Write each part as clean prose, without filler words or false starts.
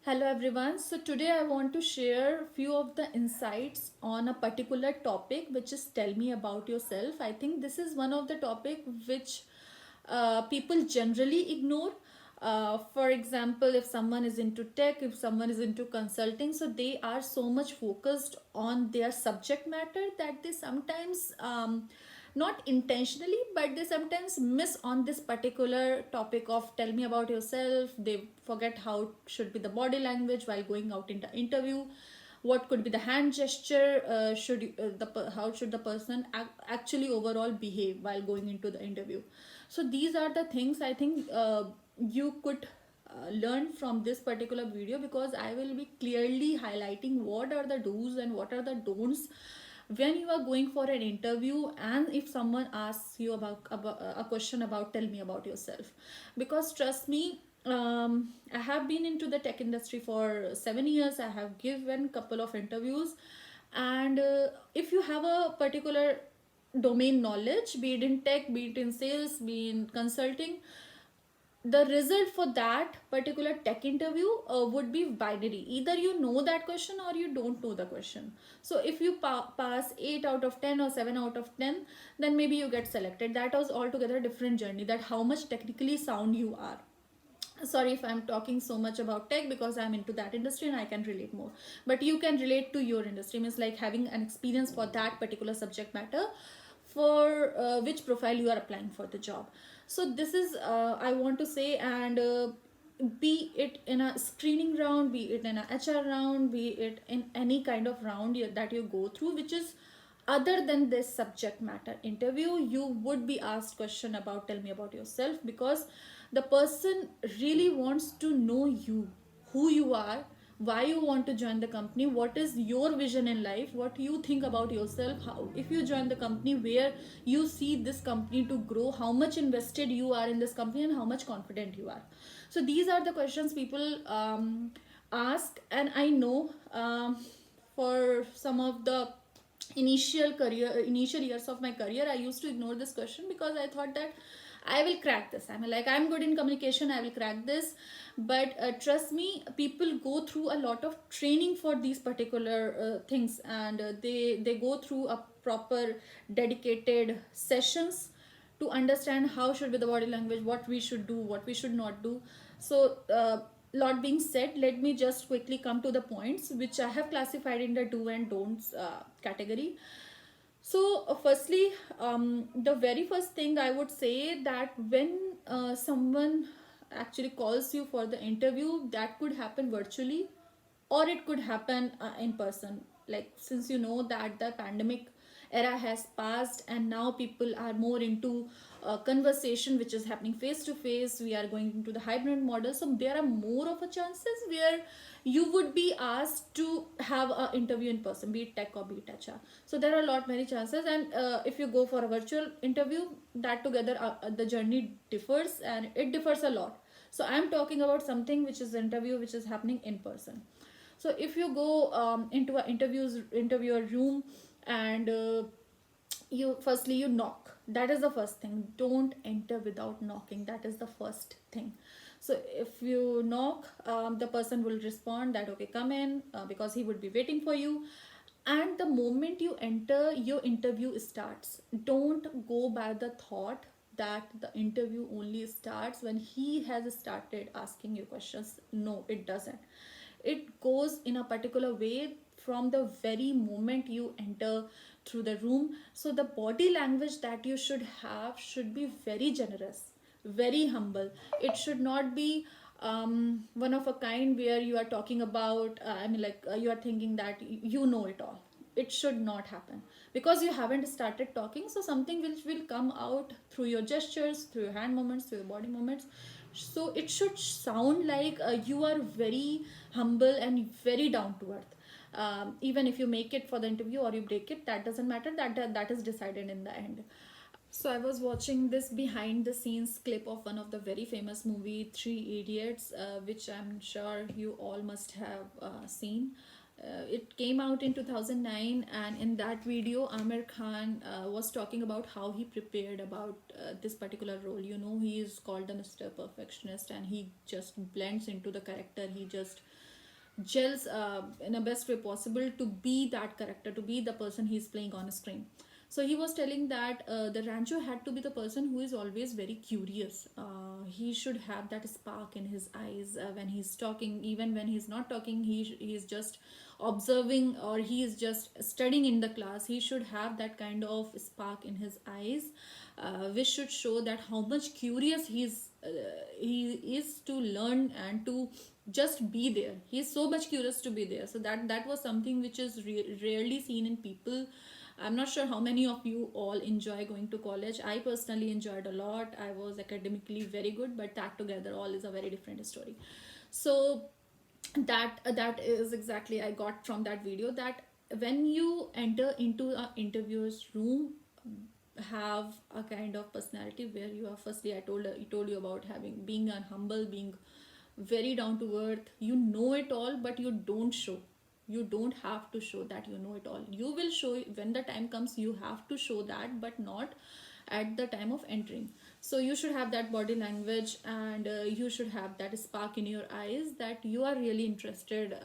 Hello everyone. So today I want to share few of the insights on a particular topic, which is tell me about yourself. I think this is one of the topic which people generally ignore. For example, if someone is into tech, if someone is into consulting, so they are so much focused on their subject matter that they sometimes not intentionally, but they sometimes miss on this particular topic of tell me about yourself. They forget how should be the body language while going out in the interview, what could be the hand gesture, how should the person actually overall behave while going into the interview. So these are the things I think you could learn from this particular video, because I will be clearly highlighting what are the do's and what are the don'ts when you are going for an interview, and if someone asks you about a question about tell me about yourself. Because trust me, I have been into the tech industry for 7 years. I have given couple of interviews, and if you have a particular domain knowledge, be it in tech, be it in sales, be in consulting, the result for that particular tech interview would be binary. Either you know that question or you don't know the question. So if you pass 8 out of 10 or 7 out of 10, then maybe you get selected. That was altogether a different journey, that how much technically sound you are. Sorry if I'm talking so much about tech, because I'm into that industry and I can relate more, but you can relate to your industry, means like having an experience for that particular subject matter, for which profile you are applying for the job. So this is I want to say. And be it in a screening round, be it in a HR round, be it in any kind of round that you go through, which is other than this subject matter interview, you would be asked question about tell me about yourself, because the person really wants to know you, who you are, why you want to join the company, what is your vision in life, what you think about yourself, how if you join the company, where you see this company to grow, how much invested you are in this company, and how much confident you are. So these are the questions people ask. And I know for some of the initial years of my career, I used to ignore this question, because I thought that I will crack this. I'm good in communication, I will crack this. But trust me, people go through a lot of training for these particular things, and they go through a proper dedicated sessions to understand how should be the body language, what we should do, what we should not do. So lot being said, let me just quickly come to the points which I have classified in the do and don'ts category. So firstly, the very first thing I would say, that when someone actually calls you for the interview, that could happen virtually or it could happen in person. Like, since you know that the pandemic era has passed and now people are more into conversation which is happening face to face, we are going into the hybrid model, so there are more of a chances where you would be asked to have an interview in person, be it tech or be it HR. So there are a lot many chances. And if you go for a virtual interview, that together the journey differs, and it differs a lot. So I'm talking about something which is interview which is happening in person. So if you go into an interviewer room, and you firstly you knock, that is the first thing. Don't enter without knocking, that is the first thing. So if you knock, the person will respond that okay, come in, because he would be waiting for you. And the moment you enter, your interview starts. Don't go by the thought that the interview only starts when he has started asking you questions. No, it doesn't. It goes in a particular way from the very moment you enter through the room. So the body language that you should have should be very generous, very humble. It should not be one of a kind where you are talking about you are thinking that you know it all. It should not happen, because you haven't started talking. So something which will come out through your gestures, through your hand movements, through your body movements. So it should sound like you are very humble and very down to earth. Even if you make it for the interview or you break it, that doesn't matter. That is decided in the end. So I was watching this behind the scenes clip of one of the very famous movie, Three Idiots, which I'm sure you all must have seen. It came out in 2009, and in that video Amir Khan was talking about how he prepared about this particular role. You know, he is called the Mr. Perfectionist, and he just blends into the character. He just gels in a best way possible to be that character, to be the person he's playing on a screen. So he was telling that the Rancho had to be the person who is always very curious. He should have that spark in his eyes when he's talking. Even when he's not talking, he is just observing, or he is just studying in the class. He should have that kind of spark in his eyes, which should show that how much curious he is to learn and to just be there. He's so much curious to be there. So that was something which is rarely seen in people. I'm not sure how many of you all enjoy going to college. I personally enjoyed a lot. I was academically very good, but that together all is a very different story. So that is exactly I got from that video, that when you enter into a interviewer's room, have a kind of personality where you are, firstly I told you about having being humble, being very down to earth. You know it all, but you don't show. You don't have to show that you know it all. You will show when the time comes. You have to show that, but not at the time of entering. So you should have that body language, and you should have that spark in your eyes, that you are really interested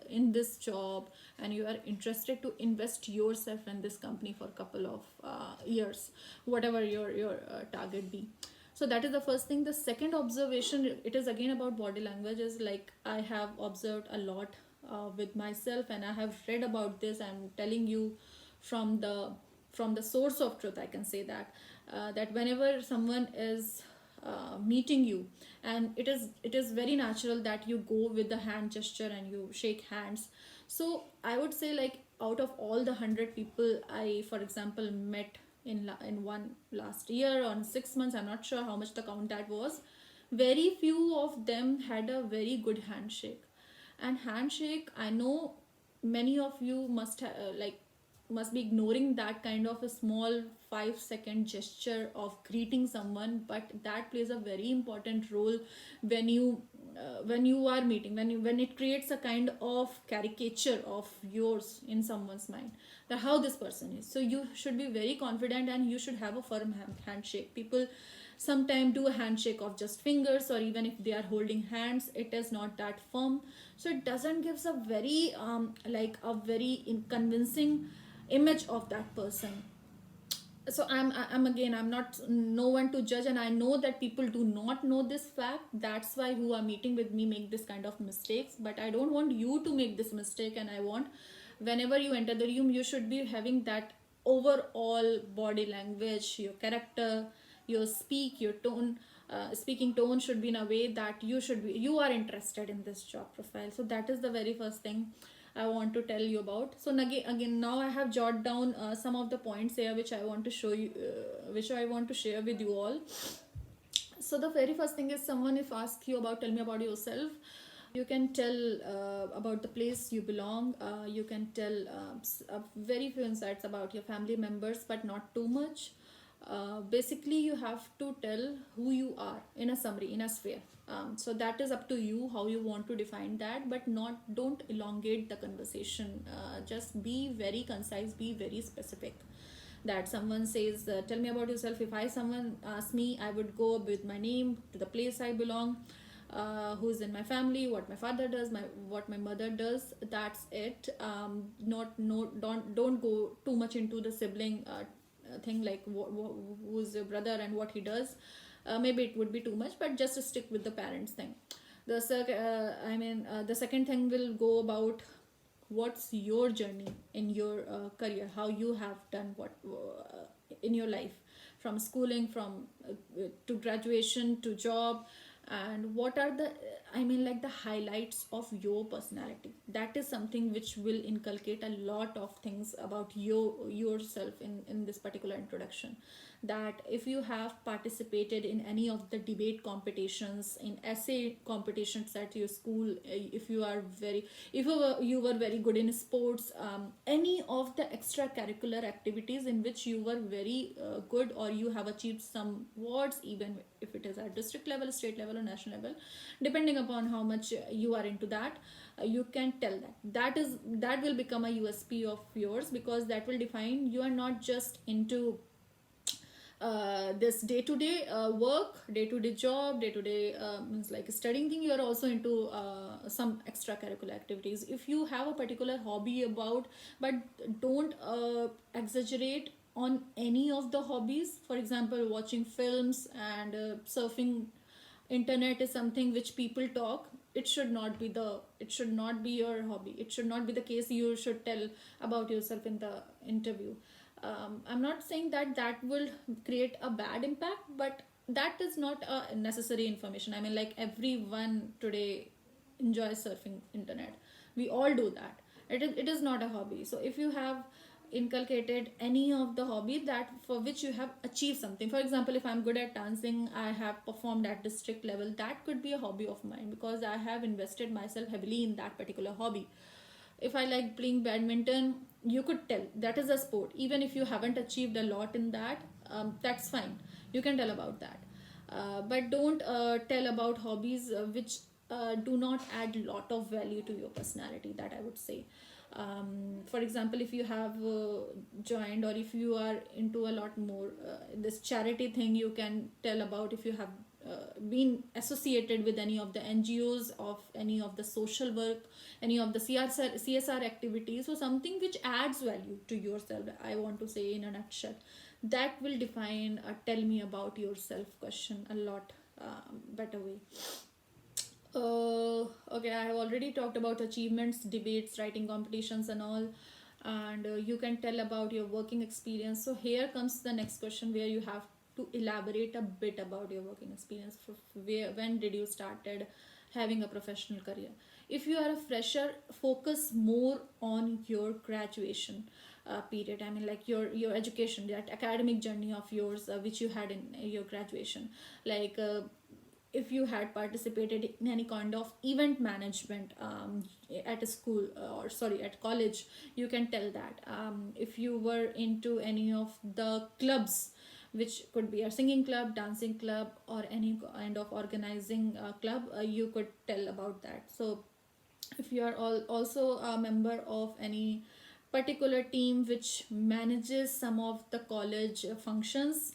in this job, and you are interested to invest yourself in this company for a couple of years, whatever your target be. So that is the first thing. The second observation, it is again about body language, is like I have observed a lot with myself, and I have read about this. I'm telling you from the source of truth. I can say that that whenever someone is meeting you, and it is very natural that you go with the hand gesture and you shake hands. So I would say, like, out of all the 100 people I, for example, met in one last year or in 6 months, I'm not sure how much the count that was, very few of them had a very good handshake. And handshake, I know many of you must be ignoring that kind of a small 5-second gesture of greeting someone, but that plays a very important role when you are meeting, when it creates a kind of caricature of yours in someone's mind, that how this person is. So you should be very confident, and you should have a firm handshake. People sometimes do a handshake of just fingers, or even if they are holding hands, it is not that firm. So it doesn't gives a very a very convincing image of that person. So I'm again, I'm not no one to judge, and I know that people do not know this fact. That's why who are meeting with me make this kind of mistakes. But I don't want you to make this mistake, and I want, whenever you enter the room, you should be having that overall body language, your character, your your tone. Speaking tone should be in a way that you are interested in this job profile. So that is the very first thing I want to tell you about. So again, now I have jotted down some of the points here which I want to show you, which I want to share with you all. So the very first thing is, someone if asks you about, tell me about yourself, you can tell about the place you belong. You can tell very few insights about your family members, but not too much. Basically, you have to tell who you are in a summary, in a sphere. So that is up to you how you want to define that, but not don't elongate the conversation. Just be very concise, be very specific. That someone says, tell me about yourself. If someone asks me, I would go with my name, to the place I belong, who's in my family, what my father does, what my mother does. That's it. Not no don't go too much into the sibling thing, like who's your brother and what he does. Maybe it would be too much, but just stick with the parents thing. The second thing will go about what's your journey in your career, how you have done what in your life, from schooling, from to graduation to job, and what are the the highlights of your personality. That is something which will inculcate a lot of things about yourself in this particular introduction. That if you have participated in any of the debate competitions, in essay competitions at your school, if you are very if you were very good in sports, any of the extracurricular activities in which you were very good, or you have achieved some awards, even if it is at district level, state level, or national level, depending upon how much you are into that, you can tell that will become a USP of yours, because that will define you are not just into this day-to-day work, day-to-day job, day-to-day means like studying thing, you are also into some extracurricular activities. If you have a particular hobby about, but don't exaggerate on any of the hobbies. For example, watching films and surfing internet is something which people talk. It should not be your hobby. It should not be the case you should tell about yourself in the interview. I'm not saying that that will create a bad impact, but that is not a necessary information. I mean, like, everyone today enjoys surfing internet. We all do that. It is not a hobby. So if you have inculcated any of the hobby that for which you have achieved something, for example, if I'm good at dancing, I have performed at district level, that could be a hobby of mine because I have invested myself heavily in that particular hobby. If I like playing badminton, you could tell that is a sport. Even if you haven't achieved a lot in that, that's fine. You can tell about that. But don't tell about hobbies which do not add lot of value to your personality, that I would say. For example, if you have joined, or if you are into a lot more this charity thing, you can tell about if you have been associated with any of the NGOs, of any of the social work, any of the CSR activities, or something which adds value to yourself, I want to say in a nutshell. That will define a tell me about yourself question a lot better way. Okay, I have already talked about achievements, debates, writing competitions, and all. And you can tell about your working experience. So here comes the next question, where you have to elaborate a bit about your working experience. When did you started having a professional career? If you are a fresher, focus more on your graduation period. I mean, like your education, that academic journey of yours, which you had in your graduation. Like. If you had participated in any kind of event management at a school, or sorry, at college, you can tell that. If you were into any of the clubs, which could be a singing club, dancing club, or any kind of organizing club, you could tell about that. So if you are also a member of any particular team which manages some of the college functions,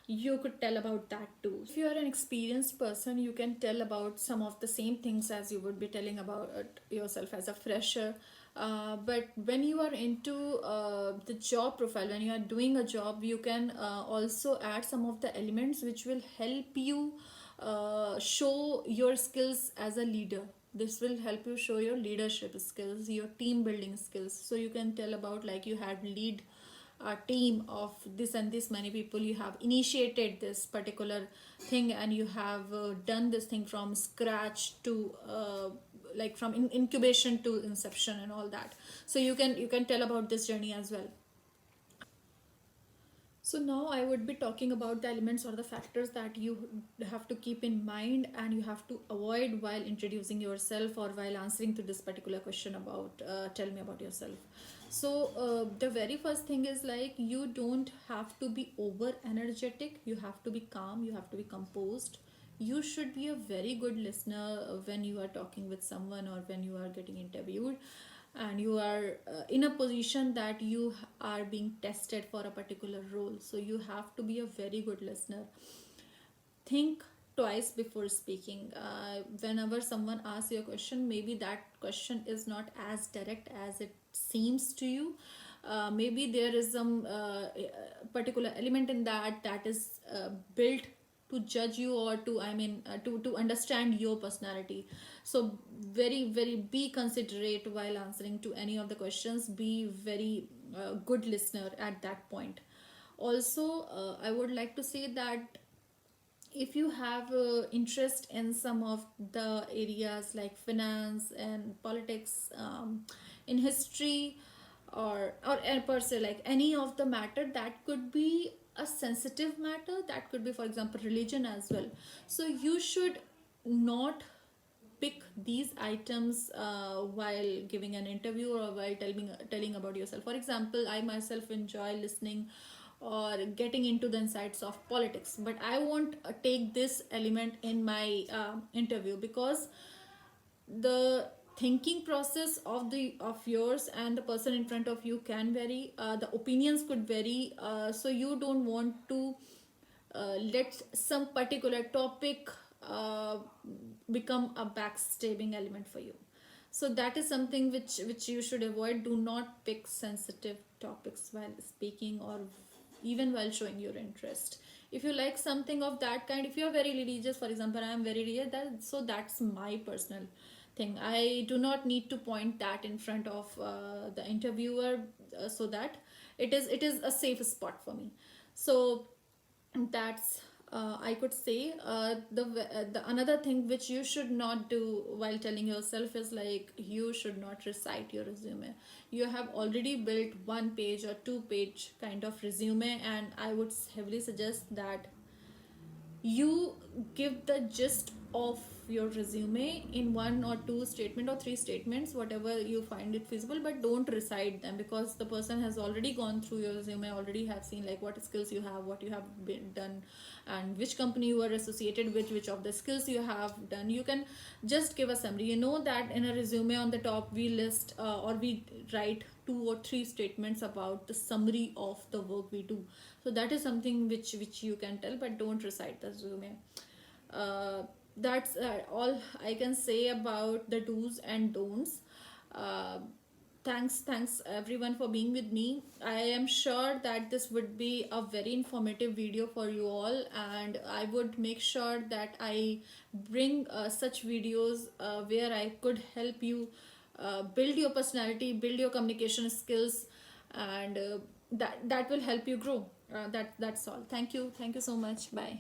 you could tell about that too. If you are an experienced person, you can tell about some of the same things as you would be telling about yourself as a fresher. But when you are into the job profile, when you are doing a job, you can also add some of the elements which will help you show your skills as a leader. This will help you show your leadership skills, your team building skills. So you can tell about, like, you had lead a team of this and this many people, you have initiated this particular thing, and you have done this thing from scratch to like from incubation to inception and all that. So you can tell about this journey as well. So now I would be talking about the elements or the factors that you have to keep in mind and you have to avoid while introducing yourself or while answering to this particular question about tell me about yourself. So the very first thing is, like, you don't have to be over energetic. You have to be calm. You have to be composed. You should be a very good listener when you are talking with someone or when you are getting interviewed and you are in a position that you are being tested for a particular role. So you have to be a very good listener. Think twice before speaking. Whenever someone asks you a question, maybe that question is not as direct as it seems to you. Maybe there is some particular element in that is built to judge you, or to, I mean, to understand your personality. So very be considerate while answering to any of the questions. Be very good listener at that point. Also, I would like to say that if you have interest in some of the areas like finance and politics, in history, or per se, like any of the matter that could be a sensitive matter, that could be, for example, religion as well. So you should not pick these items while giving an interview or while telling about yourself. For example, I myself enjoy listening or getting into the insights of politics, but I won't take this element in my interview, because the thinking process of yours and the person in front of you can vary. The opinions could vary, so you don't want to let some particular topic uh, become a backstabbing element for you. So that is something which you should avoid. Do not pick sensitive topics while speaking or even while showing your interest. If you like something of that kind, if you are very religious, for example, I am very religious, so that's my personal thing. I do not need to point that in front of the interviewer, so that it is a safe spot for me. So that's I could say the another thing which you should not do while telling yourself is like you should not recite your resume. You have already built 1 page or 2 page kind of resume, and I would heavily suggest that you give the gist of your resume in 1 or 2 statement or 3 statements, whatever you find it feasible, but don't recite them, because the person has already gone through your resume, already have seen like what skills you have, what you have been done, and which company you are associated with, which of the skills you have done. You can just give a summary. You know that in a resume on the top we list or we write 2 or 3 statements about the summary of the work we do. So that is something which you can tell, but don't recite the resume. That's all I can say about the do's and don'ts. uh, thanks everyone for being with me. I am sure that this would be a very informative video for you all, and I would make sure that I bring such videos where I could help you build your personality, build your communication skills, and that will help you grow. That's all. Thank you so much. Bye.